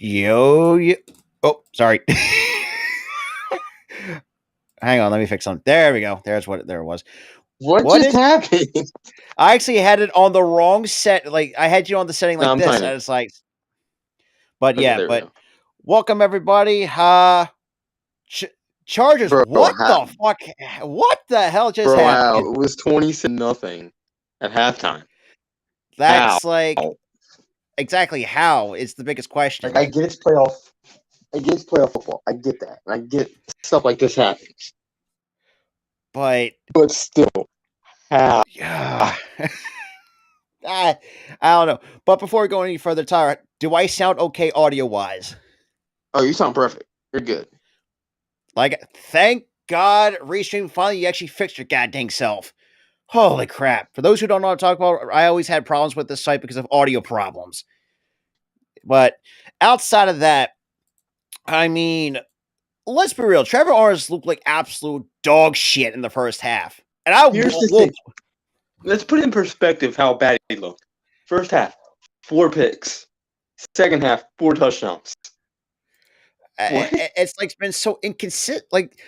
Yo. Oh, sorry. Hang on, let me fix something. There we go. There it was. What just happened? I actually had it on the wrong set. Like, I had you on the setting like this. And it's like, but Okay, yeah, but welcome everybody. Chargers. Bro, what the fuck? What the hell just happened? Wow, it was 20-0 at halftime. That's like exactly how is the biggest question. Like, I get it's playoff football. I get that. I get stuff like this happens. But still, how? Yeah. I don't know. But before we go any further, Tyler, do I sound okay audio-wise? Oh, you sound perfect. You're good. Like, thank God, Restream, finally you actually fixed your goddamn self. Holy crap. For those who don't know what I'm talking about, I always had problems with this site because of audio problems. But outside of that, I mean, let's be real. Trevor Lawrence looked like absolute dog shit in the first half. And Here's the thing. Let's put in perspective how bad he looked. First half, 4 picks. Second half, 4 touchdowns. It's like been so inconsistent. Like,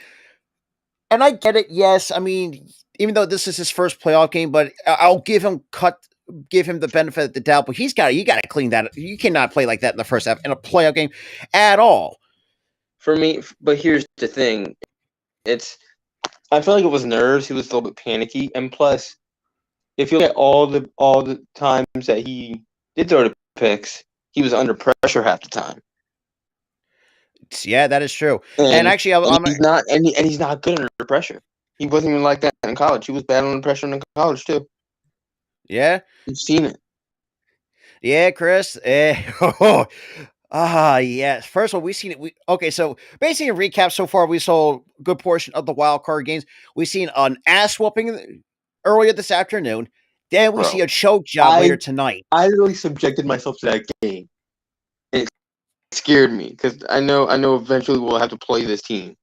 and I get it. Yes, I mean, even though this is his first playoff game, but I'll give him the benefit of the doubt. But you got to clean that. You cannot play like that in the first half in a playoff game at all. For me, but here's the thing. I feel like it was nerves. He was a little bit panicky, and plus, if you look at all the times that he did throw the picks, he was under pressure half the time. Yeah, that is true. And actually, he's not good under pressure. He wasn't even like that in college. He was bad under pressure in college too. Yeah, you've seen it. Yeah, Chris. Yes. First of all, we've seen it. Okay, so basically, in recap, so far we saw a good portion of the wild card games. We've seen an ass whooping earlier this afternoon. Then we see a choke job later tonight. I literally subjected myself to that game. And it scared me because I know eventually we'll have to play this team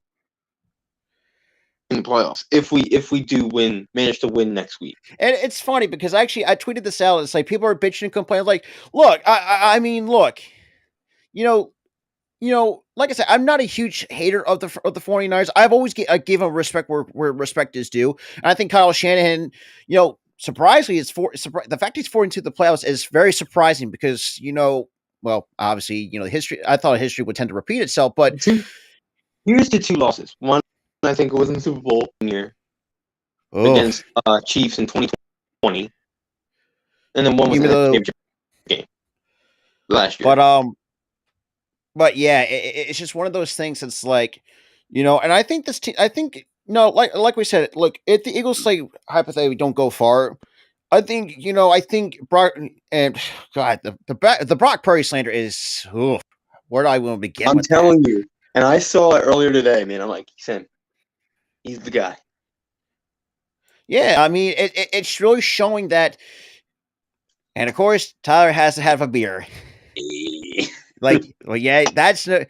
in the playoffs if we do manage to win next week. And it's funny because actually I tweeted this out. It's like people are bitching and complaining. Like, look, I mean, look, you know, like I said, I'm not a huge hater of the 49ers. I've always give them respect where respect is due. And I think Kyle Shanahan, surprisingly, the fact he's 4-2 the playoffs is very surprising because, well, obviously, history. I thought history would tend to repeat itself, but here's the 2 losses. One, I think it was in the Super Bowl year against Chiefs in 2020, and then one was in the championship game last year. But yeah, it's just one of those things that's like, and I think this team. I think like we said, look, if the Eagles hypothetically don't go far, I think Brock and God, the Brock Purdy slander is where do I want to begin? I'm telling you, and I saw it earlier today, man. I'm like, he's the guy. Yeah, I mean, it's really showing that, and of course, Tyler has to have a beer. Like, well, yeah, but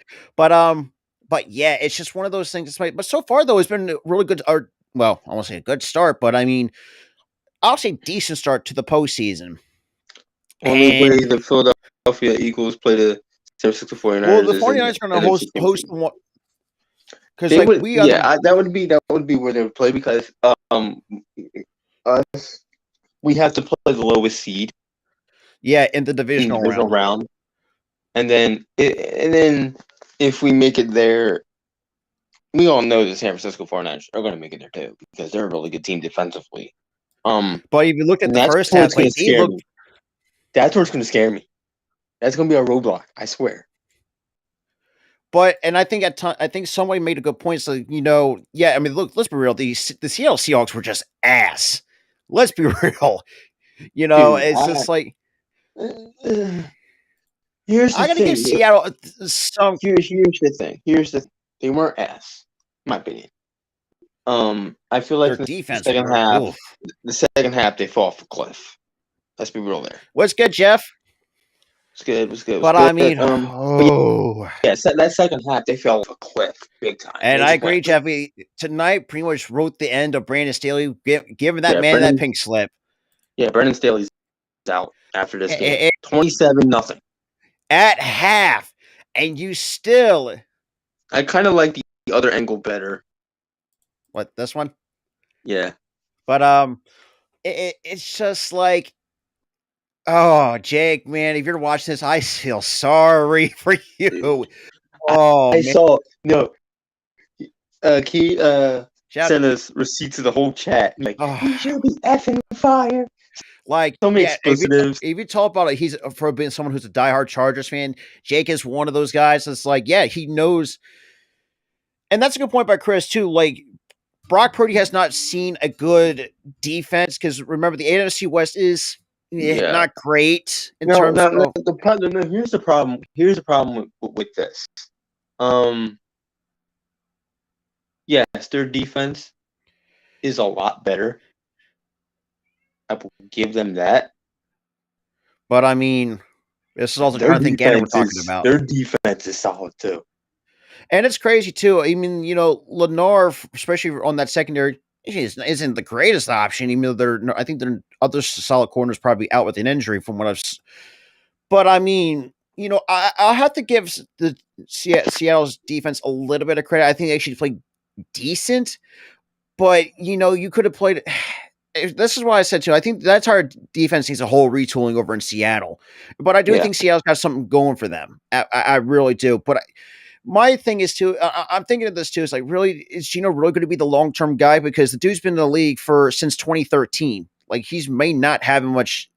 yeah, it's just one of those things. But so far, though, it's been a really good. Or well, I won't say a good start, but I mean, I'll say decent start to the postseason. Only the Philadelphia Eagles play the San Francisco 49ers. Well, the 49ers are going to host one. Because that would be where they would play because we have to play the lowest seed. Yeah, in the divisional round. And then if we make it there, we all know the San Francisco 49ers are going to make it there too because they're a really good team defensively. But if you looked at And the that's first where half, it's going like to they scare looked me. That's where it's going to scare me. That's going to be a roadblock. I swear. and I think I think somebody made a good point. So yeah, I mean, look, let's be real. The Seattle Seahawks were just ass. Let's be real. Dude, It's just like here's the I got to give thing. Seattle some. Here's the thing. They weren't ass, in my opinion. I feel like Their defense. the second half they fall off a cliff. Let's be real there. What's good, Jeff? It's good. It's good. But I mean, yeah, that second half they fell off a cliff big time. And They I just agree, went, Jeff. Tonight pretty much wrote the end of Brandon Staley giving that man Brendan, that pink slip. Yeah, Brendan Staley's out after this game. And 27-0 at half, and you still. I kind of like the other angle better. What, this one? Yeah. But it's just like, oh, Jake, man, if you're watching this, I feel sorry for you. Oh, I man. saw Key Jeff, sent us receipts of the whole chat. Like, he should be effing fired. Like, So many expletives. If you talk about it, he's for being someone who's a diehard Chargers fan. Jake is one of those guys that's like, yeah, he knows. And that's a good point by Chris, too. Like, Brock Purdy has not seen a good defense because remember, the NFC West is not great in terms of. Here's the problem. Here's the problem with this. Yes, their defense is a lot better. I will give them that. But I mean, this is also the kind of thing Gannon we're talking about. Their defense is solid too. And it's crazy too. I mean, Lennar, especially on that secondary, isn't the greatest option. Even though I think their other solid corners probably out with an injury from what I've. But I mean, I'll have to give the Seattle's defense a little bit of credit. I think they actually played decent, but you could have played. This is why I said too. I think that's our defense needs a whole retooling over in Seattle, but I do think Seattle's got something going for them. I really do. But my thing is too. I'm thinking of this too. It's like, really, is Gino really going to be the long term guy? Because the dude's been in the league since 2013. Like, he's may not have much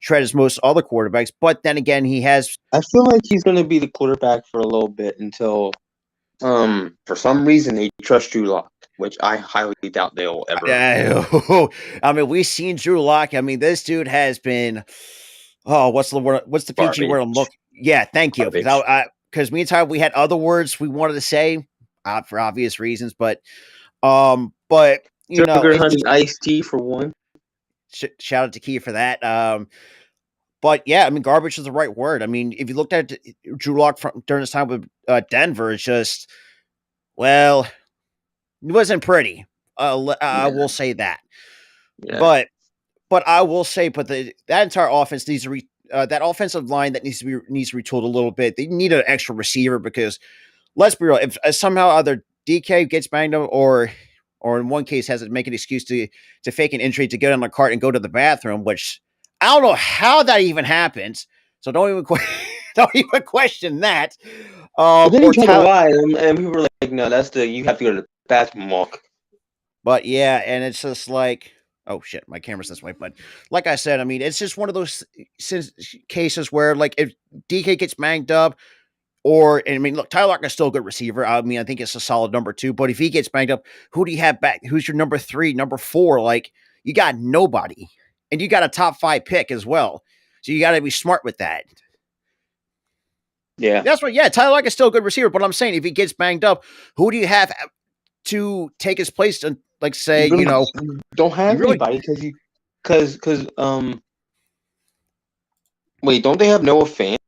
tread as most other quarterbacks, but then again, he has. I feel like he's going to be the quarterback for a little bit until, for some reason, they trust Drew Lock, which I highly doubt they'll ever. I mean, we've seen Drew Lock. I mean, this dude has been. Oh, what's the word? What's the PG word I'm looking? Yeah, thank you. Because meantime, we had other words we wanted to say for obvious reasons, but Sugar honey iced tea for one. Shout out to Key for that. But yeah, I mean, garbage is the right word. I mean, if you looked at Drew Lock during his time with Denver, it's just, well, it wasn't pretty. I will say that. Yeah. But I will say, that entire offense needs to that offensive line that needs to be retooled a little bit. They need an extra receiver because let's be real, if somehow either DK gets banged up or in one case has to make an excuse to fake an injury to get on the cart and go to the bathroom, which I don't know how that even happens. So don't even question that. But then you try to lie, and people were like, "No, you have to go to the bathroom walk." But yeah, and it's just like, oh shit, my camera's this way. But like I said, I mean, it's just one of those cases where, like, if DK gets banged up. Look, Tyler Lockett is still a good receiver. I mean, I think it's a solid number 2. But if he gets banged up, who do you have back? Who's your number 3, number 4? Like, you got nobody. And you got a top 5 pick as well. So you got to be smart with that. Yeah. That's right. Yeah, Tyler Lockett is still a good receiver. But I'm saying, if he gets banged up, who do you have to take his place? And, like, say, don't have anybody because wait, don't they have Noah Fant?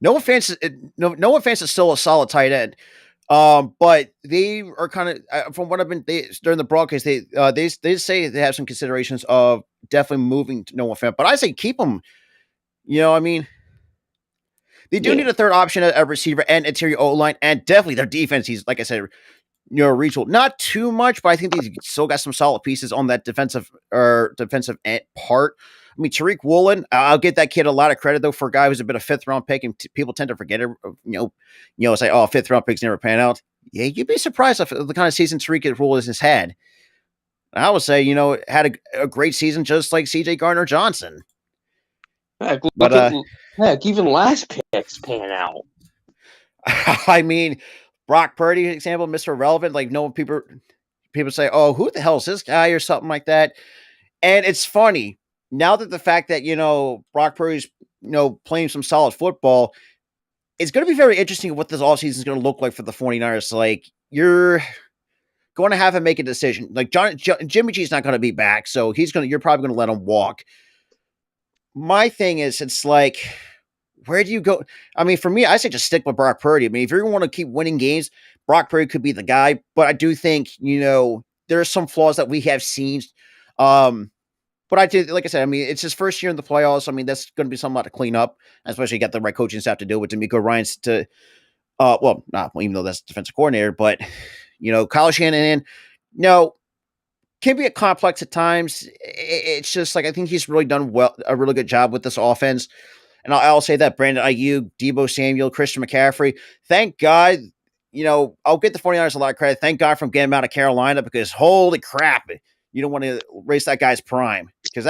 Noah Fant is still a solid tight end. But they are kind of, from what I've been during the broadcast, they say they have some considerations of definitely moving to Noah Fant. But I say keep him. I mean, they do need a third option at receiver and interior O-line, and definitely their defense. He's, like I said, retool. Not too much, but I think they still got some solid pieces on that defensive end part. I mean, Tariq Woolen, I'll give that kid a lot of credit, though, for a guy who's been a 5th round pick, and people tend to forget it. Say, oh, 5th round picks never pan out. Yeah, you'd be surprised if the kind of season Tariq Rule has had. I would say, had a great season just like CJ Gardner Johnson. Heck, But look at heck, even last picks pan out. I mean, Brock Purdy, example, Mr. Relevant, like no people say, "Oh, who the hell is this guy?" or something like that. And it's funny now that the fact that Brock Purdy's playing some solid football. It's going to be very interesting what this offseason is going to look like for the 49ers. Like, you're going to have to make a decision. Like, Jimmy G's not going to be back, so you're probably going to let him walk. My thing is, it's like, where do you go? I mean, for me, I say just stick with Brock Purdy. I mean, if you want to keep winning games, Brock Purdy could be the guy. But I do think, there are some flaws that we have seen. But I did, like I said, I mean, it's his first year in the playoffs. I mean, that's going to be something to clean up, especially get the right coaching staff to deal with D'Amico Ryans not even though that's defensive coordinator, but Kyle Shanahan, can be a complex at times. It's just like I think he's really done a really good job with this offense. And I'll say that Brandon Ayuk, Deebo Samuel, Christian McCaffrey, thank God. I'll get the 49ers a lot of credit. Thank God from getting him out of Carolina because holy crap, you don't want to race that guy's prime because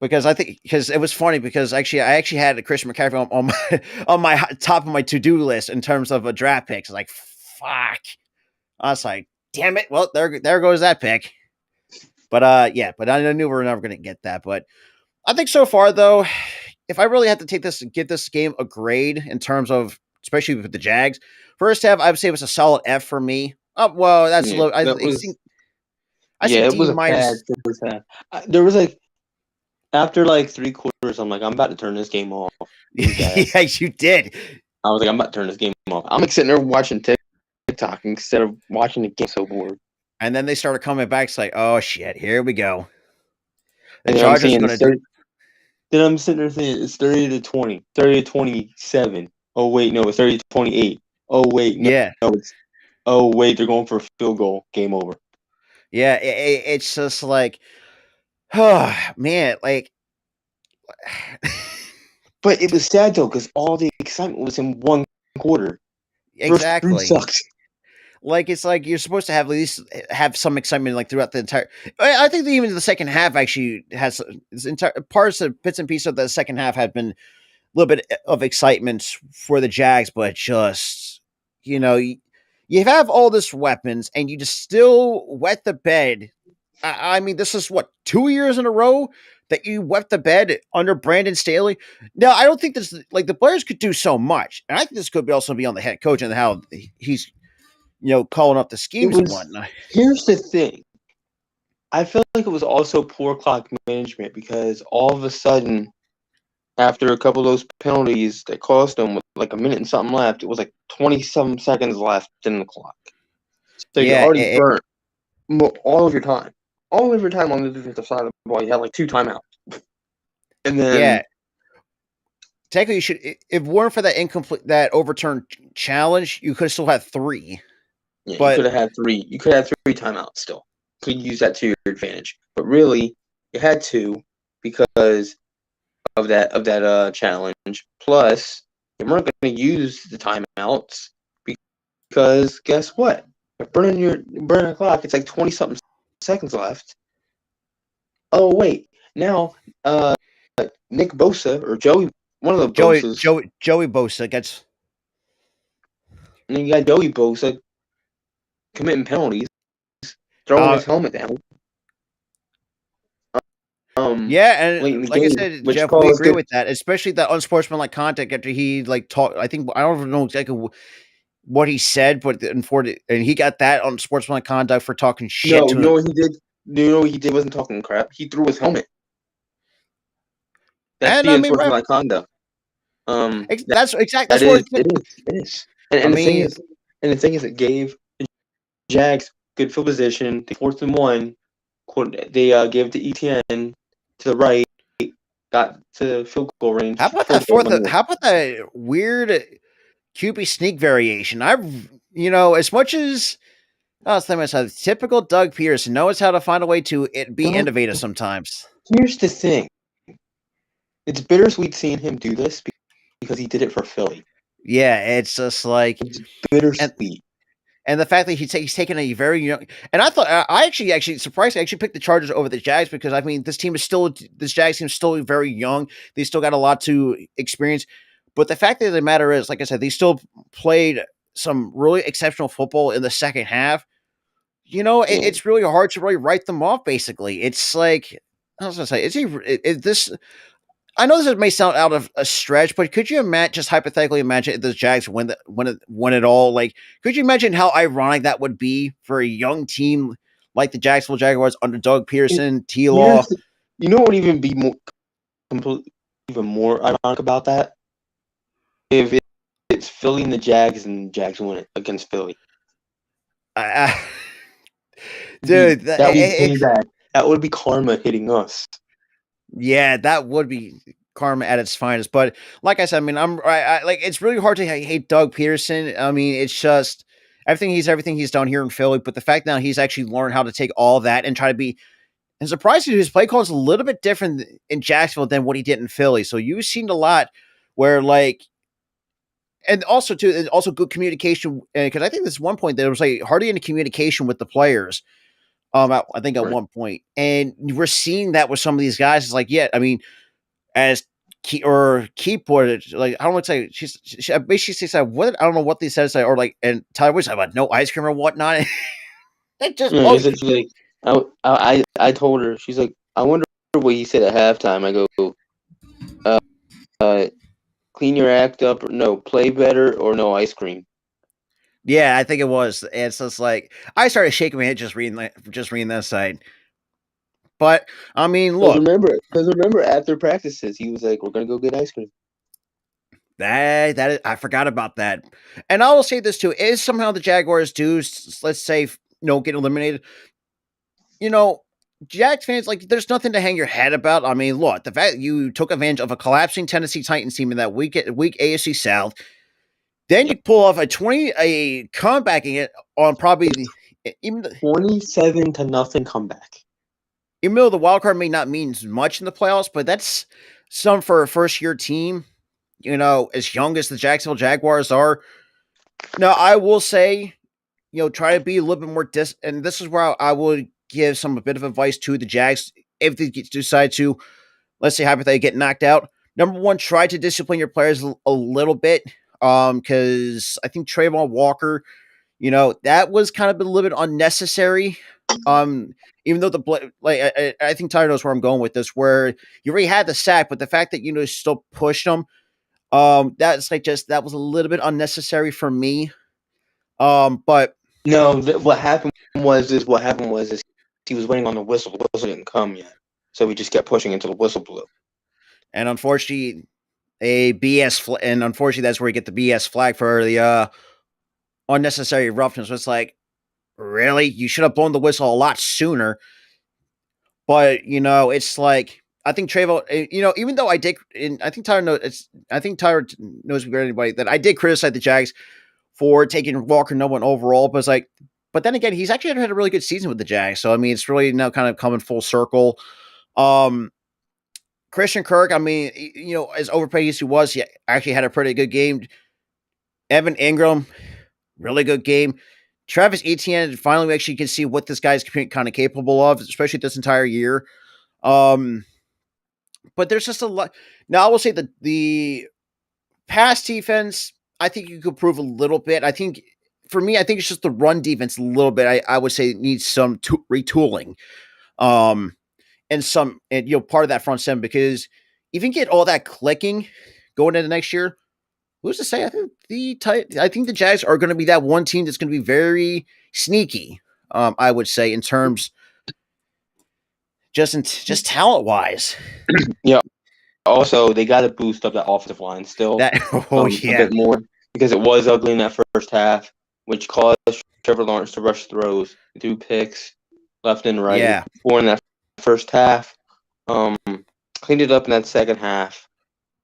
because it was funny because I actually had a Christian McCaffrey on my on my top of my to-do list in terms of a draft pick. It's like fuck. I was like, damn it. Well, there goes that pick. But but I knew we were never gonna get that. But I think so far though, if I really had to give this game a grade in terms of especially with the Jags, first half I would say it was a solid F for me. Oh well, that's a little. I see it D was a minus. bad first half. There was like after like 3 quarters, I'm like, I'm about to turn this game off. Yeah, you did. I was like, I'm about to turn this game off. I'm like sitting there watching TikTok instead of watching the game. So bored. And then they started coming back. It's like, oh shit, here we go. The Chargers going to do. Then I'm sitting there thinking it's 30-20, 30-27. Oh wait, no, it's 30-28. Oh wait, no, yeah. No, oh wait, they're going for a field goal. Game over. Yeah, it's just like, oh man, like. But it was sad though because all the excitement was in one quarter. Exactly. Like it's like you're supposed to have at least have some excitement like throughout the entire. I think that even the second half actually has parts of bits and pieces of the second half have been a little bit of excitement for the Jags, but just you have all this weapons and you just still wet the bed. I mean, this is what 2 years in a row that you wet the bed under Brandon Staley. Now, I don't think this like the players could do so much, and I think this could also be on the head coach and how he's calling up the schemes and whatnot. Here's the thing. I feel like it was also poor clock management because all of a sudden, after a couple of those penalties that cost them with like a minute and something left, it was like 20-some seconds left in the clock. So you already burnt all of your time. All of your time on the defensive side of the ball, you had like 2 timeouts. And then technically, you should. If it weren't for that overturned challenge, you could have still had 3. Yeah, but you could have had 3. You could have 3 timeouts still. Could use that to your advantage. But really, you had 2 because of that challenge. Plus, you weren't going to use the timeouts because guess what? If burning the clock, it's like 20-something seconds left. Oh wait, now Nick Bosa or Joey, one of the Bosas, Joey Bosa gets. And then you got Joey Bosa committing penalties, throwing his helmet down. And like I said, Jeff, we agree with that, especially that unsportsmanlike conduct after he talked. I think I don't even know exactly what he said, but and he got that unsportsmanlike conduct for talking shit. No, you know what he did? You know what he did? Wasn't talking crap. He threw his helmet. That's the unsportsmanlike conduct. That's exactly. It is. And the thing is, it gave the Jags good field position. They 4th and 1. They gave it to ETN to the right. Got to field goal range. How about that weird QB sneak variation? As much as I was thinking myself, typical Doug Peterson knows how to find a way to be innovative sometimes. Here's the thing. It's bittersweet seeing him do this because he did it for Philly. Yeah, it's just like, It's and bittersweet. and the fact that he's taken a very young, and I thought I actually surprised, I actually picked the Chargers over the Jags because I mean this Jags team is still very young. They still got a lot to experience, but the fact of the matter is, like I said, they still played some really exceptional football in the second half. Yeah. It's really hard to really write them off. Basically, it's like I was gonna say, this? I know this may sound out of a stretch, but could you imagine, just hypothetically imagine, if the Jags win it all? Like, could you imagine how ironic that would be for a young team like the Jacksonville Jaguars under Doug And Pearson, T here's Law? the, you know what would even be more complete, even more ironic about that? If it's Philly and the Jags and Jags win it against Philly. Uh, Be dude, that, that would be payback. That would be karma hitting us. yeah, that would be karma at its finest. But like I said, I mean, like it's really hard to hate Doug Peterson. I mean, it's just everything he's done here in Philly. But the fact now he's actually learned how to take all that and try to be. And surprisingly, his play call is a little bit different in Jacksonville than what he did in Philly. So you've seen a lot where like, and also too, and also good communication. Because I think this one point there was like hardly any communication with the players. I think at Right. one point, and we're seeing that with some of these guys. It's like, yeah, I mean, as Keep put it, like I don't want to say she basically said what I don't know what they said, or like, and Tyler was about no ice cream or whatnot. It just Yeah, oh it's like I told her, she's like, I wonder what he said at halftime. I go, uh, uh clean your act up, or no, play better, or no ice cream. yeah, I think it was. And it's just like I started shaking my head just reading that side. But I mean, look, Because remember after practices, he was like, "We're gonna go get ice cream." that is, I forgot about that. And I will say this too: is somehow the Jaguars do, let's say, get eliminated, you know, Jags fans, like, there's nothing to hang your head about. I mean, look, the fact you took advantage of a collapsing Tennessee Titans team in that week AFC South, then Yeah, you pull off a comeback in it on probably even 27-0 comeback. even though the wild card may not mean much in the playoffs, but that's some for a first year team. As young as the Jacksonville Jaguars are. Now, I will say, try to be a little bit more and this is where I would give a bit of advice to the Jags if they decide to, let's say, hypothetically get knocked out. Number one, try to discipline your players a little bit, because I think Trayvon Walker, that was kind of a little bit unnecessary. Um, Even though I think Tyler knows where I'm going with this, where you already had the sack, but the fact that still pushed him, that's like just that was a little bit unnecessary for me. But No, what happened was is he was waiting on the whistle. The whistle didn't come yet, so we just kept pushing until the whistle blew. and unfortunately, and unfortunately, that's where you get the BS flag for the unnecessary roughness. It's like, really, you should have blown the whistle a lot sooner. But it's like I think Trayvon, even though I did, and I think Tyler knows, knows better than anybody that I did criticize the Jags for taking Walker no one overall, but it's like, but then again, he's actually had a really good season with the Jags. So I mean, it's really now kind of coming full circle. Um, Christian Kirk, I mean, as overpaid as he was, he actually had a pretty good game. Evan Ingram, really good game. Travis Etienne, finally, we actually can see what this guy's kind of capable of, especially this entire year. Um, but there's just a lot. Now, I will say that the pass defense, I think you could prove a little bit. I think for me, I think it's just the run defense a little bit. I would say it needs some retooling. Um, and part of that front seven, because if you can get all that clicking going into next year, who's to say? I think the Jags are going to be that one team that's going to be very sneaky. I would say in terms just talent wise. Yeah. Also, they got to boost up that offensive line still That a bit more because it was ugly in that first half, which caused Trevor Lawrence to rush throws, do picks left and right. Yeah. More in that first half. Cleaned it up in that second half.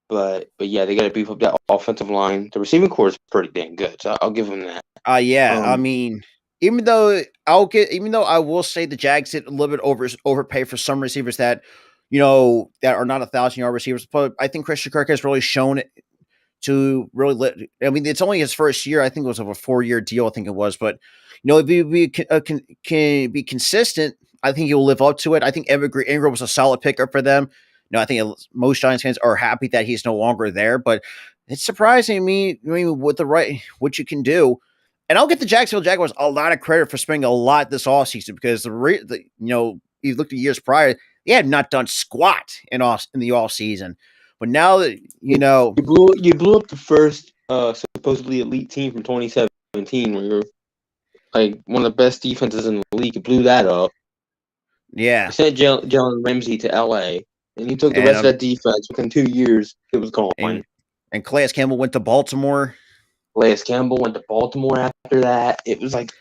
But yeah, they got to beef up that offensive line. The receiving core is pretty dang good, so I'll give them that. Yeah. I mean, even though I will say the Jags did a little bit overpay for some receivers that that are not 1,000-yard receivers, but I think Christian Kirk has really shown to really. I mean, it's only his first year. I think it was of a 4-year deal. I think it was, but if he can be consistent, I think he'll live up to it. I think Ingram was a solid pickup for them. I think most Giants fans are happy that he's no longer there, but it's surprising me. I mean, with what you can do. And I'll get the Jacksonville Jaguars a lot of credit for spending a lot this offseason because you looked at years prior, they had not done squat in the offseason. But now that you blew up the first supposedly elite team from 2017, where you're like one of the best defenses in the league. You blew that up. Yeah, you sent Jalen Ramsey to LA, and you took the rest of that defense. Within 2 years, it was gone. And Calais Campbell went to Baltimore. Calais Campbell went to Baltimore after that. It was like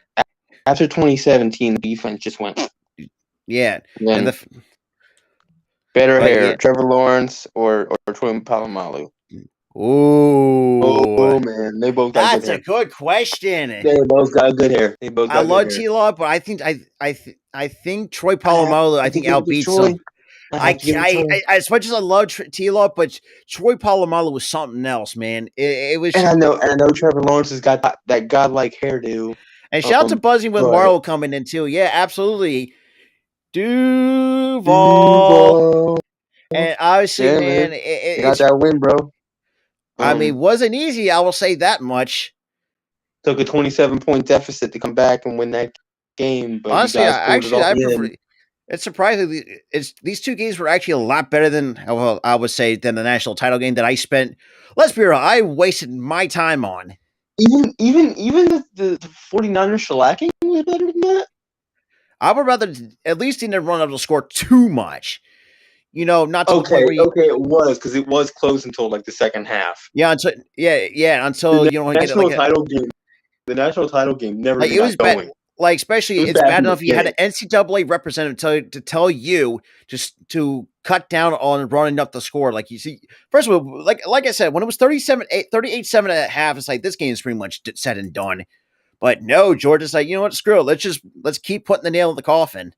after 2017, the defense just went. Yeah, and better hair, Trevor Lawrence or Troy Polamalu. Oh man, they both got that's good hair. A good question. They both got good hair. They both. I love T-Law, but I think Troy Polamalu. I think outbeats him. As much as I love T-Law, but Troy Polamalu was something else, man. It was. And I know Trevor Lawrence has got that godlike hairdo. And shout out to Buzzing with Marlowe coming in too. Yeah, absolutely. Duval. And obviously, man, it got that win, bro. I mean, wasn't easy. I will say that much. Took a 27-point deficit to come back and win that game. But honestly, I prefer. It's surprising. These two games were actually a lot better than I would say than the national title game that I spent. Let's be real, I wasted my time on. Even the 49ers shellacking was better than that. I would rather at least didn't run up the score too much. Not to the point where it was because it was close until like the second half. Yeah, until the national title game. The national title game never it was going. Especially it's bad enough you had an NCAA representative to tell you just to cut down on running up the score. Like you see, first of all, like I said, when it was 38-7 at half, it's like this game is pretty much said and done. But no, Georgia's like, you know what, screw it. Let's keep putting the nail in the coffin.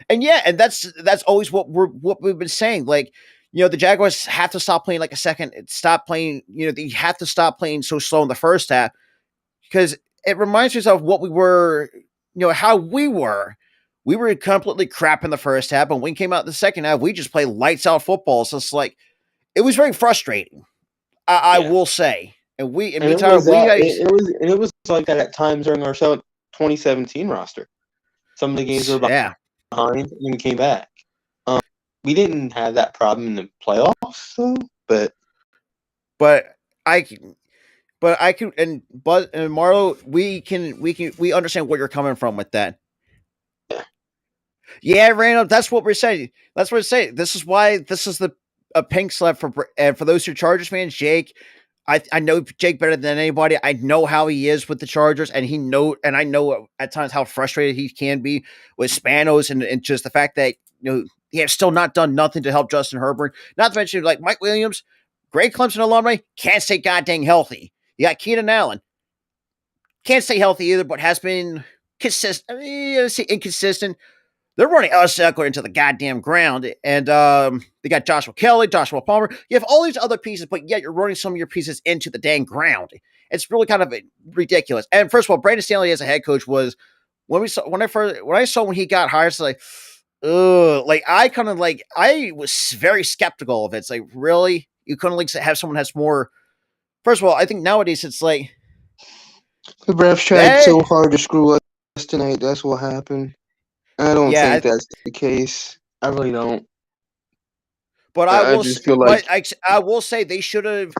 And yeah, and that's always what we've been saying. Like, the Jaguars have to stop playing like a second. Stop playing. They have to stop playing so slow in the first half because it reminds us of what we were. How we were. We were completely crap in the first half, and when we came out in the second half, we just played lights out football. So it's like it was very frustrating. I will say, it was like that at times during our 2017 roster. Some of the games were behind and then we came back. We didn't have that problem in the playoffs, though. But I can, and Marlo, we understand where you're coming from with that. Yeah, Randall, that's what we're saying. That's what we're saying. This is why this is a pink slip for those who Chargers fans, Jake. I know Jake better than anybody. I know how he is with the Chargers, and I know at times how frustrated he can be with Spanos and just the fact that he has still not done nothing to help Justin Herbert. Not to mention like Mike Williams, great Clemson alumni, can't stay goddamn healthy. You got Keenan Allen, can't stay healthy either, but has been inconsistent. They're running Eckler into the goddamn ground, and they got Joshua Kelly, Joshua Palmer. You have all these other pieces, but yet you're running some of your pieces into the dang ground. It's really kind of ridiculous. And first of all, Brandon Staley as a head coach was when I saw when he got hired, it's like, I was very skeptical of it. It's like, really, you couldn't have someone that's more. First of all, I think nowadays it's like the refs tried so hard to screw us tonight. That's what happened. I don't think that's the case. I really don't. But I will say they should have,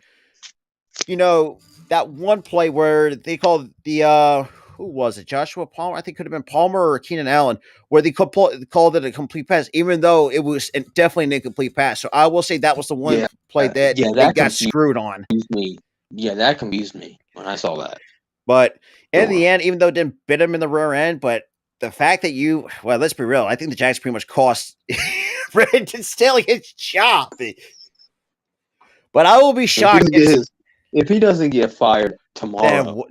that one play where they called the who was it? Joshua Palmer? I think it could have been Palmer or Keenan Allen, where they called it a complete pass, even though it was definitely an incomplete pass. So I will say that was the one play that they got screwed on. Yeah, that confused me when I saw that. But in the end, even though it didn't bit him in the rear end, but the fact that let's be real, I think the Jags pretty much cost Brandon Staley his job. But I will be shocked if he doesn't get fired tomorrow.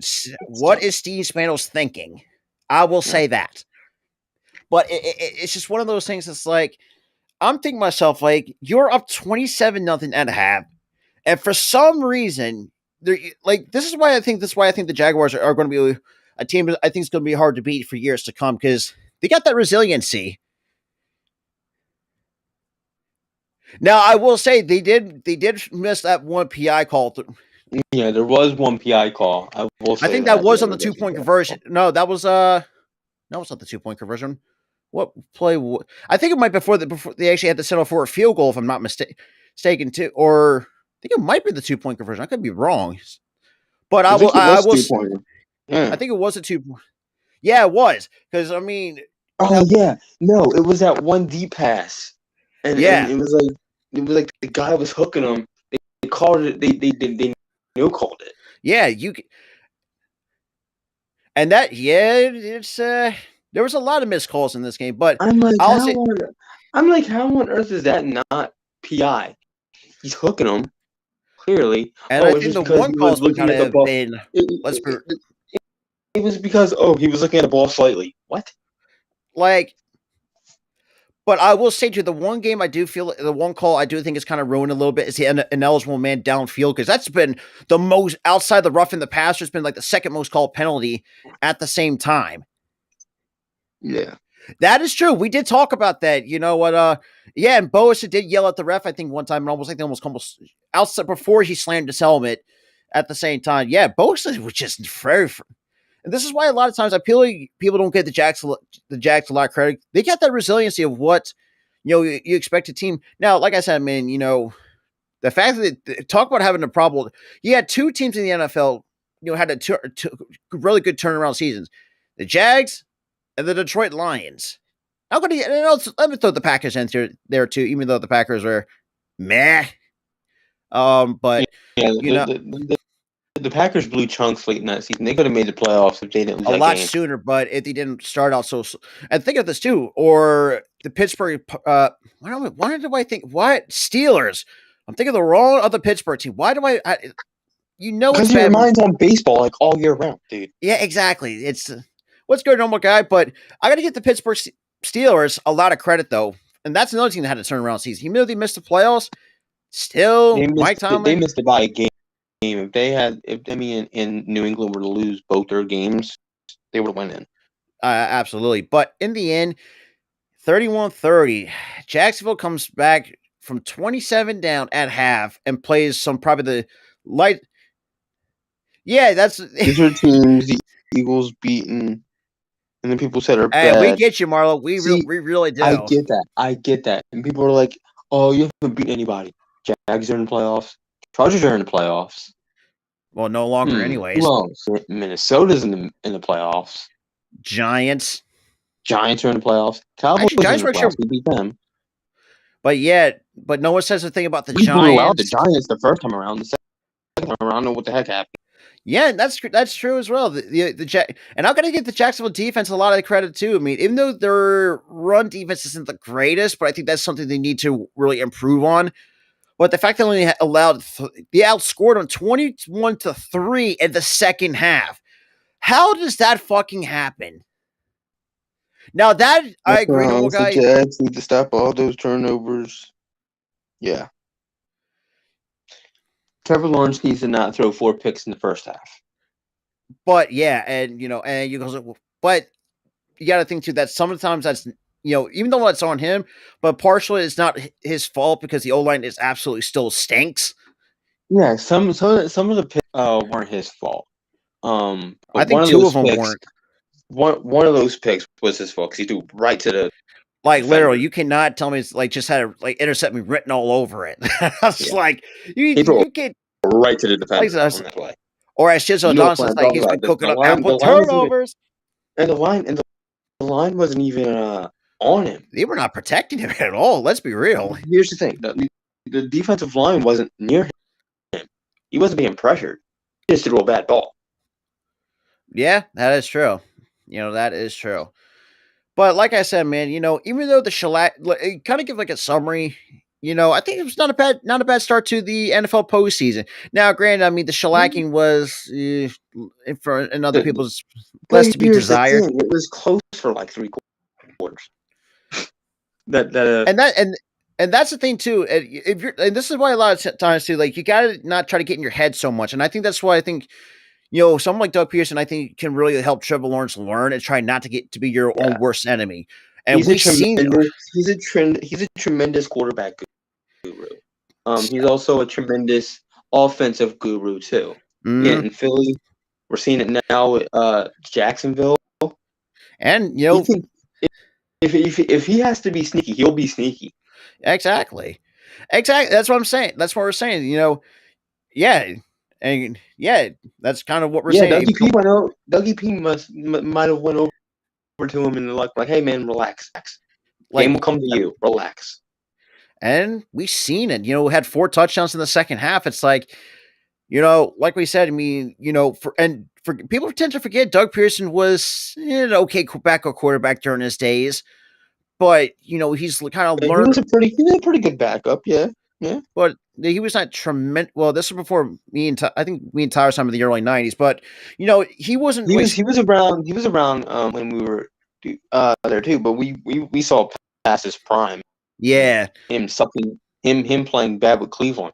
What is Steve Spanos thinking? I will say that. But it's just one of those things that's like, I'm thinking to myself, like, you're up 27-0 at a half. And for some reason, like this is why I think the Jaguars are going to be a team that I think is going to be hard to beat for years to come because they got that resiliency. Now, I will say they did miss that one PI call. Yeah, there was one PI call. I will say I think that was yeah, on the 2-point conversion. No, that was no, it's not the 2-point conversion. What play? I think it might before they actually had to settle for a field goal, if I'm not mistaken, too. Or I think it might be the 2-point conversion. I could be wrong, but I think it I was will. 2-pointer. Yeah. I think it was a 2. Yeah, it was because I mean. Oh yeah, no, it was that one deep pass, and Yeah, it was like the guy was hooking him. They called it. They no called it. yeah, and that it's there was a lot of missed calls in this game, but I'm like, I'll say, how on earth is that not PI? He's hooking him clearly. and I Oh, it's think just the because one he was call's been looking kind at the of ball. been let's be It was because he was looking at the ball slightly. What? like. But I will say to the one game I do feel the one call I do think is kind of ruined a little bit is the ineligible man downfield because that's been the most outside the rough in the past. There's been like the second most called penalty at the same time. Yeah, that is true. We did talk about that. You know what? Yeah, and Boas did yell at the ref. I think one time, and almost like they almost outside before he slammed his helmet. At the same time, yeah, Boas was just very. And this is why a lot of times I feel like people don't get the Jacks a lot of credit. They got that resiliency of what you expect a team. Now, like I said, man, the fact that talk about having a problem. You had two teams in the NFL, had two really good turnaround seasons: the Jags and the Detroit Lions. I'm gonna let me throw the Packers in there too, even though the Packers are meh. But yeah. you know, The Packers blew chunks late in that season. They could have made the playoffs if they didn't lose a that lot game. sooner, but if they didn't start out so, and think of this too, or the Pittsburgh. Why do I think what Steelers? I'm thinking the wrong of the Pittsburgh team. Why do I it's Because your bad. mind's on baseball like all year round, dude. Yeah, exactly. It's what's good, normal guy, but I got to get the Pittsburgh Steelers a lot of credit though, and that's another team that had a turnaround season. Even though they missed the playoffs, still Mike Tomlin. They missed it by a game. If they had, in New England were to lose both their games, they would have went in. Absolutely. But in the end, 31-30, Jacksonville comes back from 27 down at half and plays some probably the light. Yeah, that's these are teams the Eagles beaten, and then people said are bad. We get you, Marlo. We really do. I get that. And people are like, "Oh, you haven't beaten anybody." Jags are in the playoffs. Chargers are in the playoffs. Well, no longer, anyways. Well, Minnesota's in the playoffs. Giants are in the playoffs. Cowboys actually, Giants are in the playoffs. We beat them. But no one says a thing about the Giants. We blew out the Giants the first time around. The second time around, I don't know what the heck happened. Yeah, that's true as well. And I'm gonna give the Jacksonville defense a lot of credit too. I mean, even though their run defense isn't the greatest, but I think that's something they need to really improve on. But the fact that they allowed they outscored them 21-3 in the second half. How does that fucking happen? Now that I agree, normal guy. The Jags need to stop all those turnovers. Yeah. Trevor Lawrence needs to not throw 4 picks in the first half. But yeah, but you got to think too that sometimes that's even though that's on him, but partially it's not his fault because the O-line is absolutely still stinks. Yeah, some of the picks weren't his fault. I think 2 of them weren't. One of those picks was his fault because he threw right to the literally. You cannot tell me it's just had a intercept me written all over it. I was like, you can't right to the defender on that play. Or as Shizzle Johnson's he's been cooking up apple turnovers. And the line wasn't even on him. They were not protecting him at all. Let's be real. Here's the thing: the defensive line wasn't near him. He wasn't being pressured. He just threw a bad ball. Yeah, that is true. That is true. But like I said, man, even though the shellac, kind of give like a summary. I think it was not a bad start to the NFL postseason. Now, granted, I mean the shellacking was for in other people's less to be desired. It was close for like 3 quarters. And And that's the thing too. If you're, and this is why a lot of times too, like you gotta not try to get in your head so much. And I think that's why I think someone like Doug Pearson, I think can really help Trevor Lawrence learn and try not to get to be your own Yeah, worst enemy. And we've seen, he's a tremendous quarterback guru. He's also a tremendous offensive guru too. Yeah, mm, in Philly, we're seeing it now with Jacksonville. and He can if he has to be sneaky, he'll be sneaky. exactly. That's what I'm saying. That's what we're saying. Yeah, and yeah, that's kind of what we're Yeah, saying. Dougie P might have went over to him and like, hey man, relax. Game will Like, come to you. Relax. and we've seen it. Had 4 touchdowns in the second half. It's like, like we said. I mean, for people tend to forget, Doug Pearson was an okay backup quarterback during his days, but he's kind of Yeah, learned. he was a pretty good backup. Yeah, yeah. But he was not tremendous. Well, this was before I think me and Tyler's time in the early '90s. But he wasn't. He was around. He was around when we were there too. But we saw past his prime. Yeah, Him playing bad with Cleveland.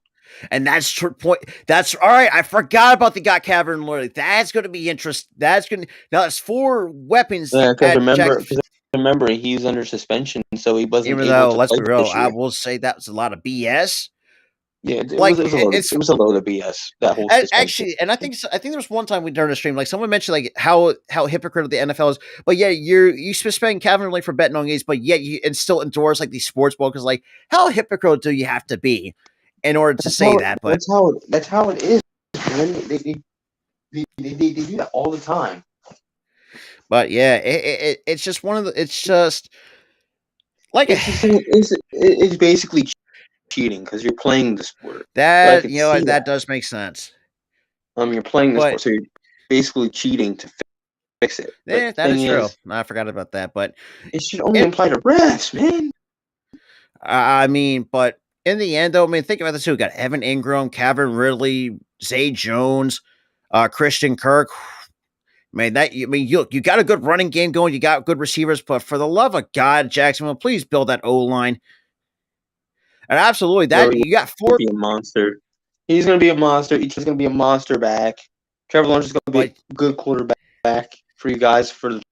and that's point. That's all right. I forgot about the got Cavern Lord. That's going to be interesting. That's going to now. That's 4 weapons. Yeah, Because remember he's under suspension, so he wasn't even able though, to let's play be real, this I year. will say that was a lot of BS. Yeah, Like it was a load of BS. That whole suspension. actually, and I think there was one time we during a stream, like someone mentioned like how hypocritical the NFL is. But yeah, you suspend Calvin Ridley for betting on games, but yet you and still endorse like these sports books. Like how hypocritical do you have to be in order to say that? But that's how it is. Man. They do that all the time. But yeah, it's just one of the. It's just like it's basically cheating because you're playing the sport. that. That. That does make sense. You're playing the But sport, so you're basically cheating to fix it. But the that is thing true. I forgot about that. But it should only apply to refs, man. I mean, but in the end, though, I mean, think about this too. We got Evan Ingram, Calvin Ridley, Zay Jones, Christian Kirk. Man, you got a good running game going. You got good receivers, but for the love of God, Jacksonville, please build that O line. And absolutely, you got 4. Be a monster. He's going to be a monster. Each is going to be a monster back. Trevor Lawrence is going to be a good quarterback for you guys for the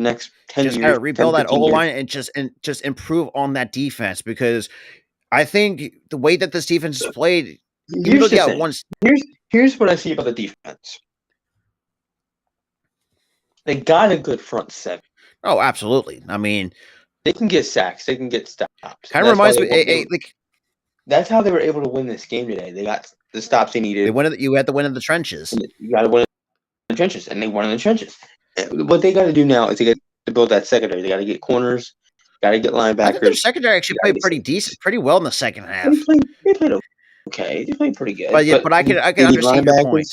next 10 just years. Just got to rebuild that O line years. and just improve on that defense, because I think the way that this defense is played, here's what I see about the defense. They got a good front 7. Oh, absolutely. I mean, they can get sacks. They can get stops. Kind of reminds me, that's how they were able to win this game today. They got the stops they needed. You had to win in the trenches. You got to win in the trenches, and they won in the trenches. What they got to do now is to build that secondary. They got to get corners. Got to get linebackers. I think their secondary actually played pretty well in the second half. They played okay. They played pretty good. But I can understand your point.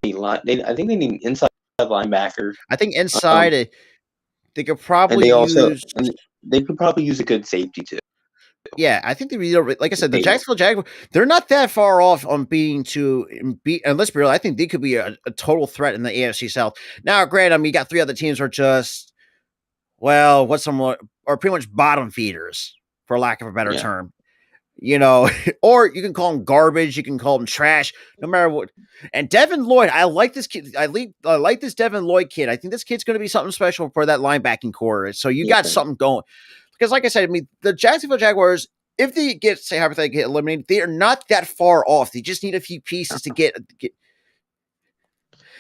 I think they need inside linebacker. I think inside they could probably they could probably use a good safety too. Yeah, I think like I said, the Jacksonville Jaguars, they're not that far off on being and let's be real, I think they could be a total threat in the AFC South. Now, granted, I mean, you got 3 other teams are just, well, are pretty much bottom feeders, for lack of a better term. Or you can call them garbage, you can call them trash, no matter what. And Devin Lloyd, I like this kid. I like this Devin Lloyd kid. I think this kid's going to be something special for that linebacking core. So you got something going. Because like I said, I mean, the Jacksonville Jaguars, if they get, say, hypothetically eliminated, they are not that far off. They just need a few pieces to get.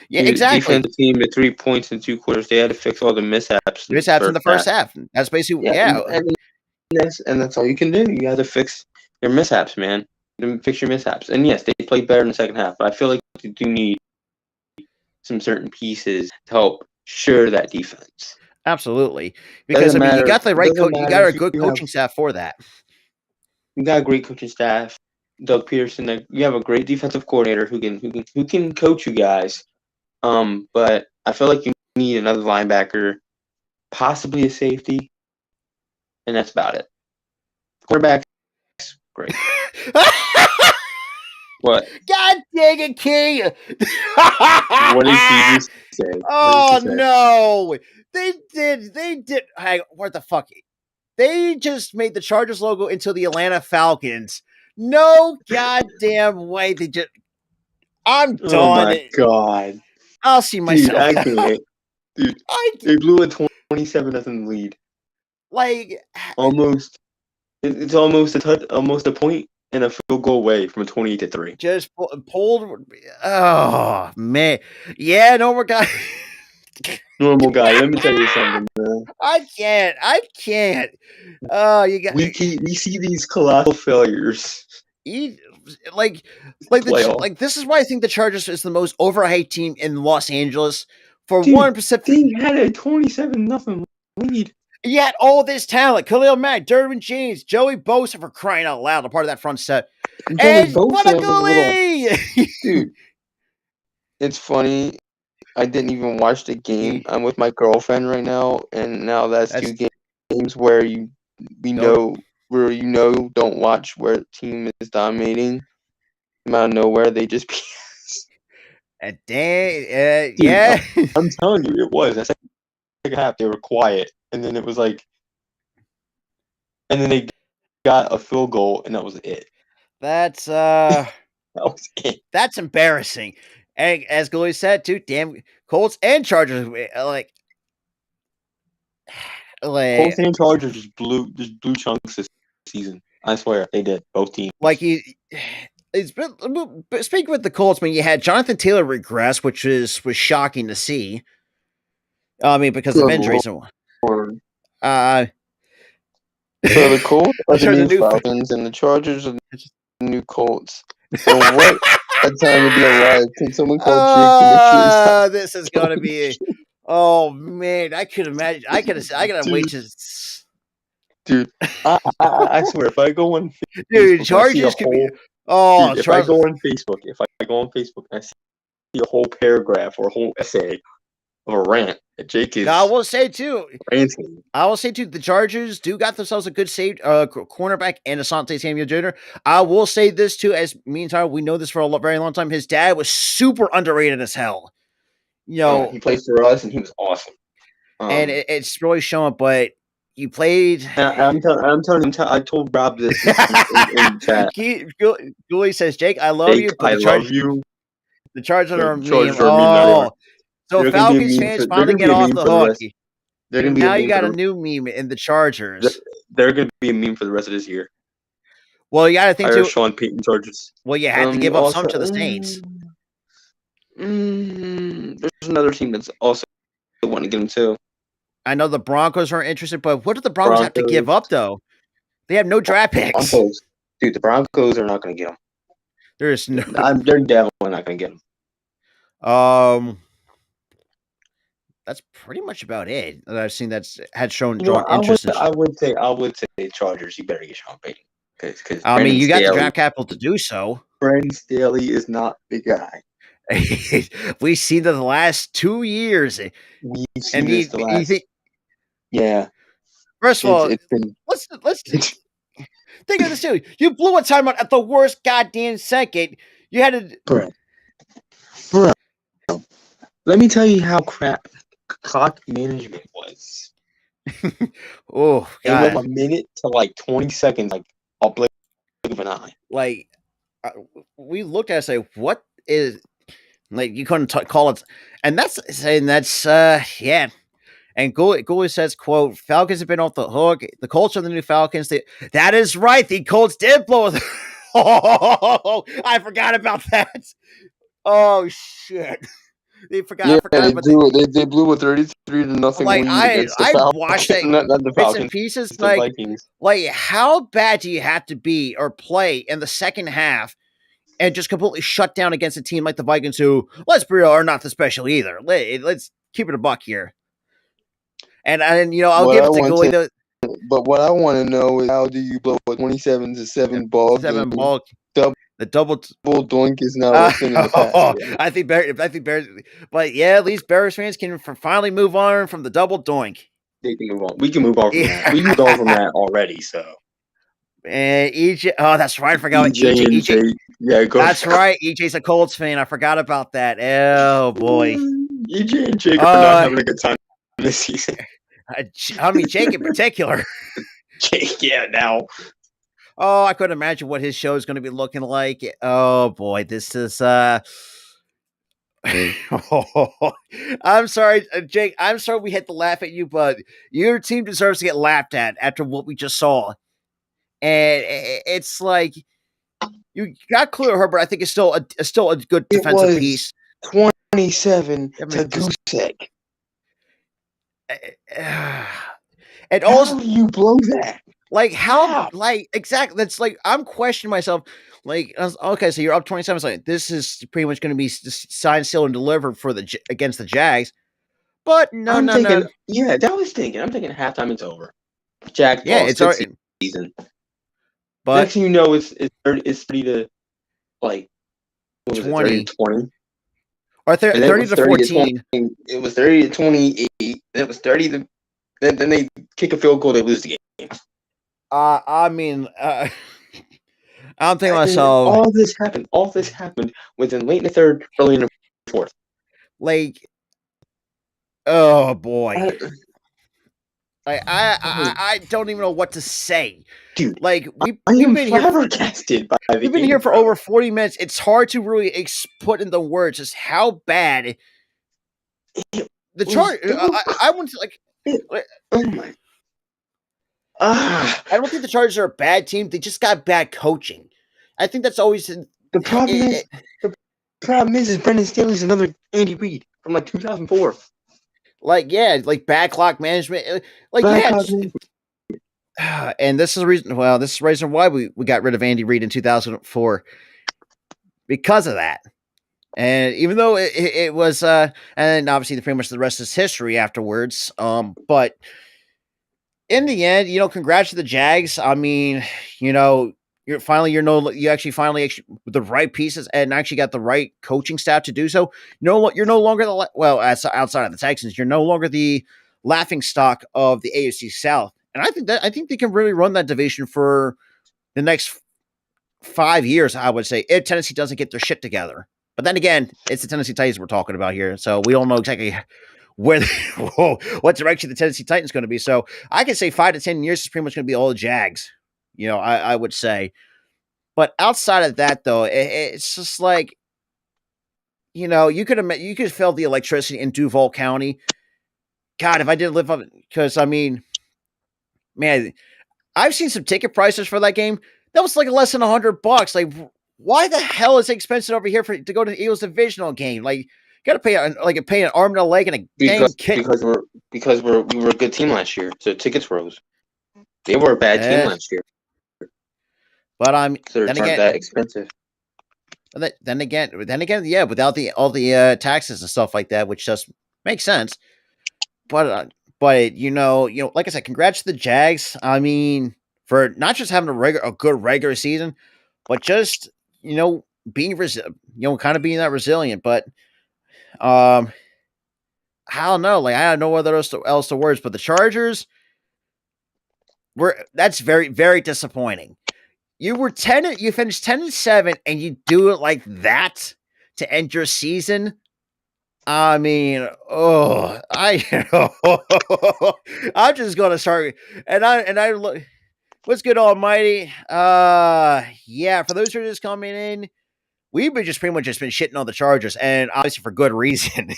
Yeah, exactly. Defensive team at 3 points in 2 quarters. They had to fix all the mishaps. In the first half. That's basically, And that's all you can do. You got to fix your mishaps, man. Fix your mishaps. And yes, they played better in the second half, but I feel like they do need some certain pieces to help shore that defense. Absolutely, because I mean, you got the right coach. You got a good coaching staff for that. You got a great coaching staff, Doug Pearson. You have a great defensive coordinator who can coach you guys. But I feel like you need another linebacker, possibly a safety, and that's about it. Quarterback, great. What? God dang it, King! What did he just say? Oh no! They did. Hey, what the fuck? They just made the Chargers logo into the Atlanta Falcons. No goddamn way. I'm Oh done. my god, I'll see dude! myself I out. can't, dude. They blew a 27-0 lead. Like Almost, it's almost almost a point and a field goal away from a 28-3. just pulled. Oh man, yeah, no more guy. Normal guy. Let me tell you something, man. I can't. Oh, you got We see these colossal failures. like Playoff. this is why I think the Chargers is the most overhyped team in Los Angeles. For Dude, 1%, they had a 27-0 lead. yet all this talent: Khalil Mack, Derwin James, Joey Bosa, for crying out loud, a part of that front set, and what a goalie! Dude, it's funny. I didn't even watch the game. I'm with my girlfriend right now, and now that's 2 games where don't watch where the team is dominating. Out of nowhere, they just Dude, yeah. I'm telling you, it was. That second half, they were quiet, and then it was like, and then they got a field goal, and that was it. That's that was it. That's embarrassing. And as Goalie said, too, damn Colts and Chargers, like Colts and Chargers just blew chunks this season. I swear they did, both teams. Like it's been, speaking with the Colts, when you had Jonathan Taylor regress, which was shocking to see. I mean, because of injuries. So the Colts are the new Falcons, and the Chargers are the new Colts. So what a time to be alive! Can someone call Jake? This is gonna be. Oh man, I could imagine. I gotta wait to. Dude, I swear, if I go on Facebook, dude, Chargers could be. Oh, dude, if I go on Facebook, I see a whole paragraph or a whole essay of a rant that Jake is. I will say too. Ranting. The Chargers do got themselves a good save cornerback and Asante Samuel Jr. I will say this too, as me and Tyler, we know this for a very long time. His dad was super underrated as hell. You know, he played for us and he was awesome. And it's really showing. But you played. I'm telling him. I told Rob this in chat. Julie says, "Jake, I love you, but love you. The Chargers are a meme. Oh, so Falcons fans finally get off the hook. Now you got a new meme in the Chargers. They're going to be a meme for the rest of this year. Well, you got to think too. Sean Payton Chargers. Well, you had to give up some to the Saints. There's another team that's also want to get them too. I know the Broncos are interested, but what do the Broncos have to give up though? They have no draft picks. Dude, the Broncos are not going to get them. There's no. They're definitely not going to get them. That's pretty much about it that I've seen that's had drawn interest. I would say Chargers. You better get Sean Payton. Because I mean, you got the draft capital to do so. Brandon Staley is not the guy. We've seen the last 2 years. Yeah. First of all, let's think of this too. You blew a timeout at the worst goddamn second. You had to. Bro. Let me tell you how crap clock management was. Oh, God. It went a minute to like 20 seconds, like a blink of an eye. Like, we looked at it and say, what is, like, you couldn't call it. And that's saying yeah. And Gooley says, quote, Falcons have been off the hook. The Colts are the new Falcons. That is right. The Colts did blow. Oh, I forgot about that. Oh, shit. I forgot about that. They blew a 33-0 like, lead against the Falcons. I watched that not the Falcons, bits and pieces. Like, how bad do you have to be or play in the second half and just completely shut down against a team like the Vikings, who, let's be real, are not the special either. Let's keep it a buck here. And you know, I'll give it to Gooley. But what I want to know is, how do you blow a 27-7 ball? The double doink is not working in the past. I think Bears, but yeah, at least Bears fans can finally move on from the double doink. They can move on. We can move on from that. We moved on from that already. So, and EJ, oh, that's right. I forgot EJ. Yeah, that's right. EJ's a Colts fan. I forgot about that. Oh boy, EJ and Jake are not having a good time this season. I mean, Jake in particular. Yeah, now. Oh, I couldn't imagine what his show is going to be looking like. Oh boy, this is. I'm sorry, Jake. I'm sorry we had to laugh at you, but your team deserves to get laughed at after what we just saw. And it's like you got Khalil Herbert. I think is still a good It defensive was piece. 27 I mean, to Gusek. And How also, do you blow that? like How? like exactly. That's like I'm questioning myself. Like, okay, so you're up 27. It's like this is pretty much going to be signed, sealed, and delivered for against the Jags. But no, I'm no, thinking, no. yeah, that was thinking. I'm thinking halftime it's over. Jack Yeah, lost. it's Good already. season. But Next thing you know, it's 30 to like what was it, 30 20 to 20? or And then it 30 was to 30 to 20. 14. It was 30 to 28. Then it was 30 to then they kick a field goal, they lose the game. I mean, I'm thinking to And myself, all this happened within late in the third, early in the fourth. like, oh boy. I, Like I don't even know what to say. dude, Like I we've am been here. flabbergasted by the We've been game, here for bro. over 40 minutes. It's hard to really put into words just how bad the chart. I wouldn't like. Oh my! I don't think the Chargers are a bad team. They just got bad coaching. I think that's always The problem is Brendan Staley's another Andy Reid from like 2004. like yeah, like bad clock management. Like Bad yeah, clock management. and this is the reason. Well, this is the reason why we got rid of Andy Reid in 2004 because of that. And even though it was, and obviously pretty much the rest is history afterwards. But in the end, congrats to the Jags. I mean, you actually finally with the right pieces and actually got the right coaching staff to do so. You're no longer outside of the Texans, you're no longer the laughing stock of the AFC South. And I think they can really run that division for the next 5 years, I would say, if Tennessee doesn't get their shit together. But then again, it's the Tennessee Titans we're talking about here, so we don't know exactly where, what direction the Tennessee Titans going to be. So I can say 5 to 10 years is pretty much going to be all the Jags. I would say. But outside of that, though, it's just like, you could feel the electricity in Duval County. God, if I didn't live up, because I mean, man, I've seen some ticket prices for that game. That was like less than $100. Like, why the hell is it expensive over here to go to the Eagles divisional game? Like, you got to pay an arm and a leg and a dang kit. Because we were a good team last year, so tickets rose. They were a bad team last year, but I'm so they weren't that expensive. Then again, yeah, without all the taxes and stuff like that, which just makes sense. But like I said, congrats to the Jags. I mean, for not just having a good regular season, but just being kind of being that resilient. But I don't know. Like, I don't know what else to words. But the Chargers that's very, very disappointing. You finished 10-7, and you do it like that to end your season. I mean, I'm just gonna start, and I look. What's good, Almighty? Yeah. For those who are just coming in, we've been just pretty much just been shitting on the Chargers, and obviously for good reason.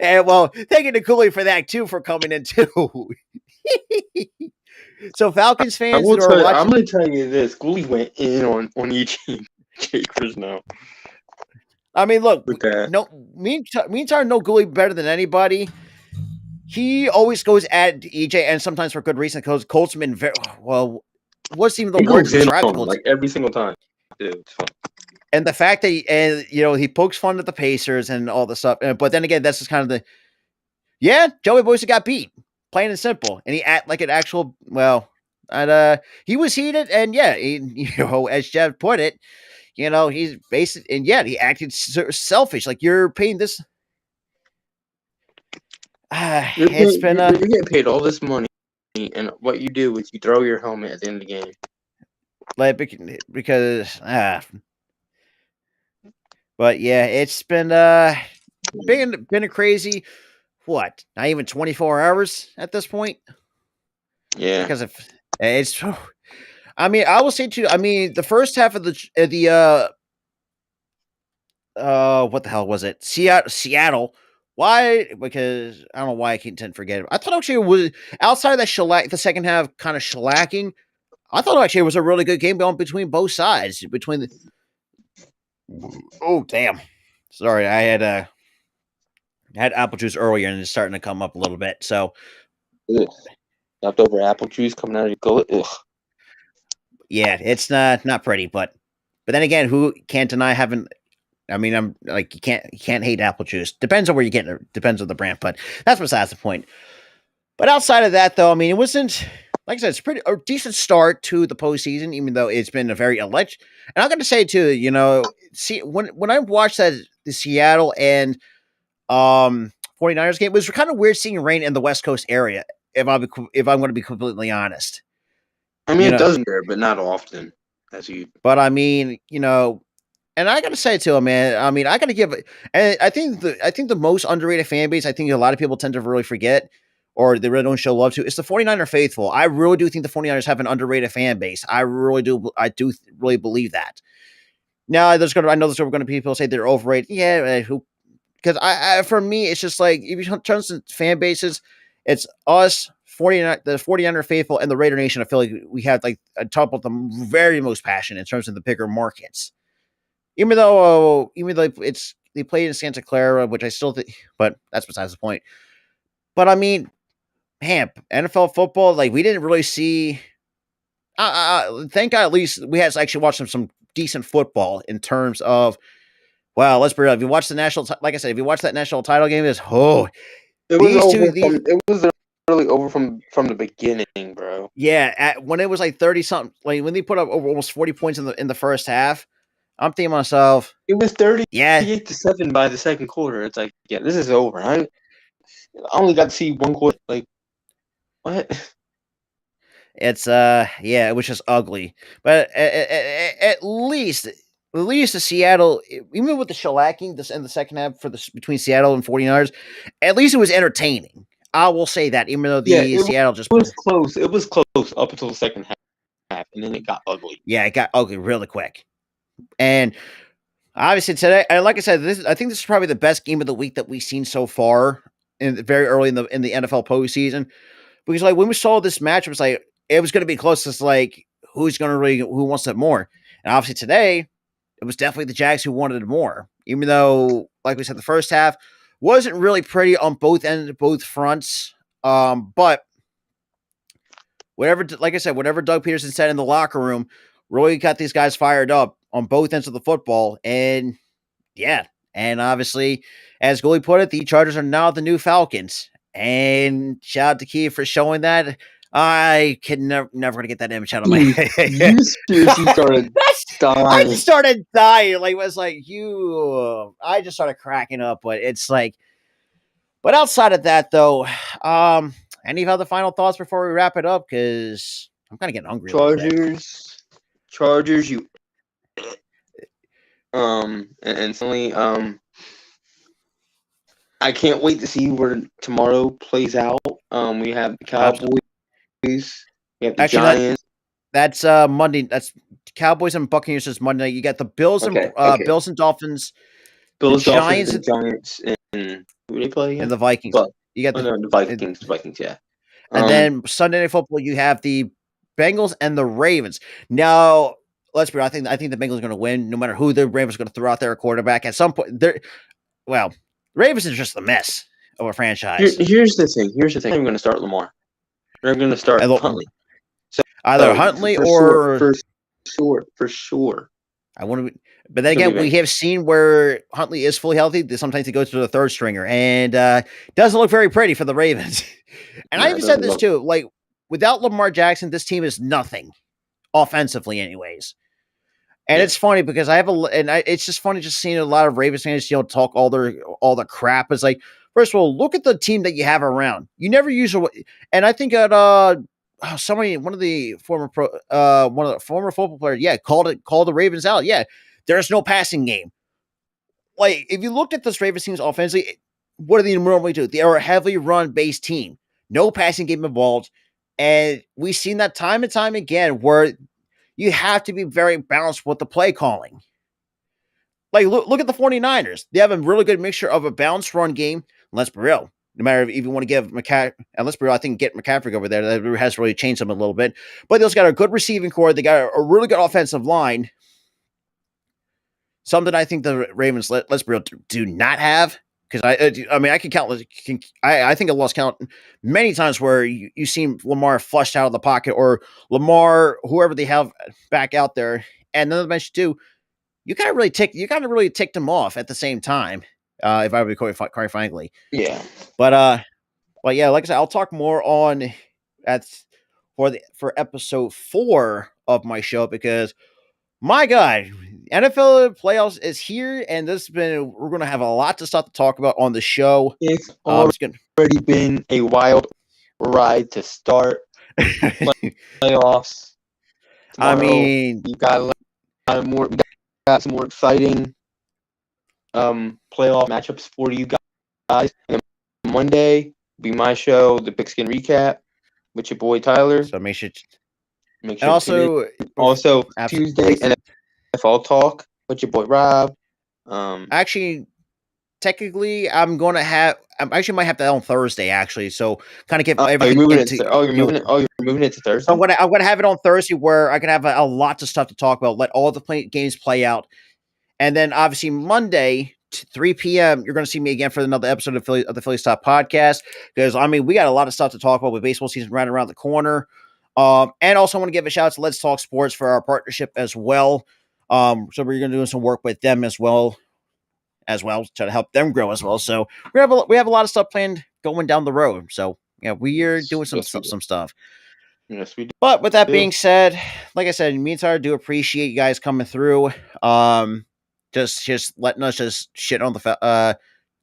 And well, thank you to Cooley for that too, for coming in too. So Falcons fans who are watching, I'm going to tell you this: Gooley went in on each Jakers now. I mean, look, no, me and Tyler know Gooley better than anybody. He always goes at EJ, and sometimes for good reason, because Colt's been what's even the word to describe the Colts? Like every single time. Dude, it's fun. And the fact that he pokes fun at the Pacers and all the stuff, but then again, that's just kind of Joey Bosa got beat, plain and simple, and he act like an actual and he was heated, and as Jeff put it, he's basic, and he acted selfish, like you're paying this. You're getting paid all this money, and what you do is you throw your helmet at the end of the game. Like because but yeah, it's been been a crazy not even 24 hours at this point. Yeah. because if it's, I mean, I will say too. I mean, the first half of the what the hell was it? Seattle. Why? Because I don't know why I can't tend to forget it. I thought actually it was outside of that the second half kind of shellacking. I thought actually it was a really good game going between both sides. Oh damn, sorry, I had apple juice earlier and it's starting to come up a little bit. So Ugh. Leftover apple juice coming out of your gullet. Ugh. yeah, it's not pretty, but then again, who can't deny having? I mean, I'm like you can't hate apple juice. Depends on where you're getting it. Depends on the brand, but that's besides the point. But outside of that, though, I mean, it wasn't like I said. It's a decent start to the postseason, even though it's been a very elect. And I'm going to say too, see when I watched the Seattle and 49ers game, it was kind of weird seeing rain in the West Coast area. If I'm going to be completely honest, I mean, it doesn't there, but not often. But I mean, and I gotta say too, man. I mean, I gotta give it. And I think the most underrated fan base. I think a lot of people tend to really forget, or they really don't show love to. It's the 49er faithful. I really do think the 49ers have an underrated fan base. I really do. I do really believe that. Now, I know there's going to be people say they're overrated. Yeah, who? Because for me, it's just like if you turn to fan bases, it's us. The 49er faithful and the Raider Nation. I feel like we have like a top of the very most passion in terms of the bigger markets. Even though it's they played in Santa Clara, which I still think, but that's besides the point. But I mean, man, NFL football, like we didn't really see. Thank God, at least we had actually watched some decent football in terms of. Well, let's be real. If you watch the national, like I said, if you watch that national title game, it was really over from the beginning, bro. Yeah, when it was like 30 something, like when they put up over almost 40 points in the first half, I'm thinking to myself, it was 38-7 by the second quarter. It's like, yeah, this is over. I only got to see one quarter. Like, what? It's it was just ugly. But at least the Seattle, even with the shellacking this in the second half between Seattle and 49ers, at least it was entertaining. I will say that, even though Seattle just was close. It was close up until the second half, and then it got ugly. Yeah, it got ugly really quick. And obviously today, and like I said, I think this is probably the best game of the week that we've seen so far very early in the NFL postseason. Because like when we saw this match, it was like it was going to be close. It's like who wants it more? And obviously today, it was definitely the Jags who wanted it more. Even though, like we said, the first half wasn't really pretty on both fronts. But like I said, whatever Doug Peterson said in the locker room really got these guys fired up on both ends of the football. And yeah, and obviously, as Goalie put it, the Chargers are now the new Falcons. And shout out to Key for showing that. I can never going to get that image out of my head. You seriously started dying. I just started dying. Like, it was like, I just started cracking up. But it's like, but outside of that, though, any other final thoughts before we wrap it up? Because I'm kind of getting hungry. Chargers, you. And suddenly, I can't wait to see where tomorrow plays out. We have the Cowboys. We have the Giants. That's Monday. That's Cowboys and Buccaneers is Monday. You got the Bills and Bills and Dolphins. Giants, and who do they play again? And the Vikings. You got the Vikings. Vikings, yeah. And then Sunday Night Football, you have the Bengals and the Ravens. Now, let's be real. I think the Bengals are going to win, no matter who the Ravens are going to throw out there a quarterback. At some point, the Ravens is just a mess of a franchise. Here's the thing. They're going to start Lamar. They're going to start Huntley. So, either Huntley for sure. I want to, but then again, we have seen where Huntley is fully healthy. Sometimes he goes to the third stringer, and doesn't look very pretty for the Ravens. And I even said this too. Like without Lamar Jackson, this team is nothing offensively, anyways. And it's funny because it's just funny just seeing a lot of Ravens fans, talk all the crap. It's like, first of all, look at the team that you have around. You never use and I think at one of the former football players, called the Ravens out. Yeah, there's no passing game. Like if you looked at this Ravens team's offensively, what do they normally do? They are a heavily run based team, no passing game involved, And we've seen that time and time again where you have to be very balanced with the play calling. Like, look at the 49ers. They have a really good mixture of a balanced run game. Let's be real. No matter if you want to give McCaffrey, and let's be real, I think get McCaffrey over there, that has really changed them a little bit. But they also got a good receiving core. They got a really good offensive line. Something I think the Ravens, let's be real, do not have. Because I mean, I can count. I think I lost count many times where you seen Lamar flushed out of the pocket, or Lamar, whoever they have back out there, and then the mention too, you kind of really ticked them off at the same time. If I would quite frankly, Yeah. But yeah, like I said, I'll talk more on at for episode 4 of my show, because my God, NFL playoffs is here, and we're going to have a lot of stuff to talk about on the show. It's already been a wild ride to start playoffs. I mean, you got some more exciting playoff matchups for you guys. And Monday be my show, the Big Skin Recap, with your boy Tyler. So make sure. And also Tuesday NFL Talk with your boy Rob. Actually, technically, I actually might have that on Thursday. Actually, so kind of get everything. You're moving it to Thursday. So I'm gonna have it on Thursday, where I can have a lot of stuff to talk about. Let all the games play out, and then obviously Monday, 3 p.m. You're going to see me again for another episode of the Philly Stop Podcast, because I mean we got a lot of stuff to talk about with baseball season right around the corner. And also I want to give a shout out to Let's Talk Sports for our partnership as well. So we're going to do some work with them as well, try to help them grow as well. So we have a lot of stuff planned going down the road. So yeah, we are doing some stuff. Yes, we do. But with that being said, like I said, me and Tyler do appreciate you guys coming through. Just letting us just shit on the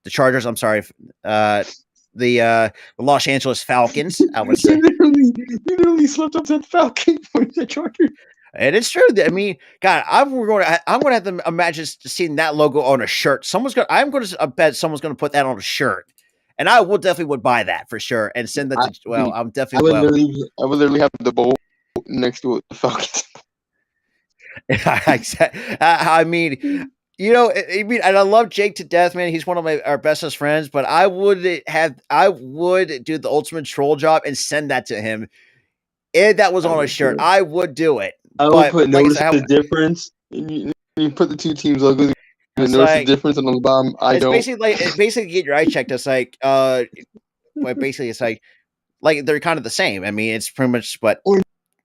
Chargers. I'm sorry, the Los Angeles Falcons. I would say you literally slept up that Falcon for the Chargers. And it's true. I mean, God, I'm going to have to imagine seeing that logo on a shirt. I'm going to bet someone's going to put that on a shirt, and I would buy that for sure and send that to. I'm definitely. I would literally have the bowl next to it, the Falcons. I mean, and I love Jake to death, man. He's one of our bestest friends, but I would do the ultimate troll job and send that to him. If that was on a shirt, I would do it. I would put notice the difference. And you put the two teams logos. Notice the difference on the bottom. It's basically get your eye checked. It's like basically it's like they're kind of the same. I mean, it's pretty much. But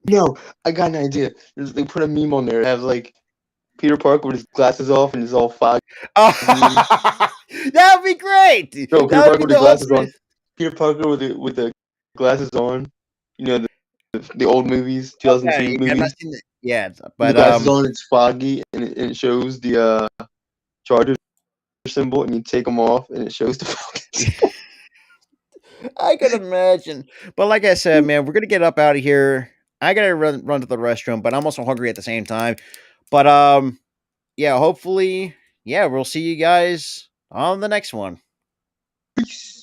no, I got an idea. They put a meme on there. It has like Peter Parker with his glasses off and it's all foggy. That would be great. No, Peter Parker with the glasses on. Peter Parker with the glasses on. You know the old movies, 2002 movies. But the glasses on, it's foggy and it shows the Chargers symbol, and you take them off and it shows the Falcons. I can imagine. But like I said, man, we're gonna get up out of here. I gotta run to the restroom, but I'm also hungry at the same time. But hopefully, we'll see you guys on the next one. Peace.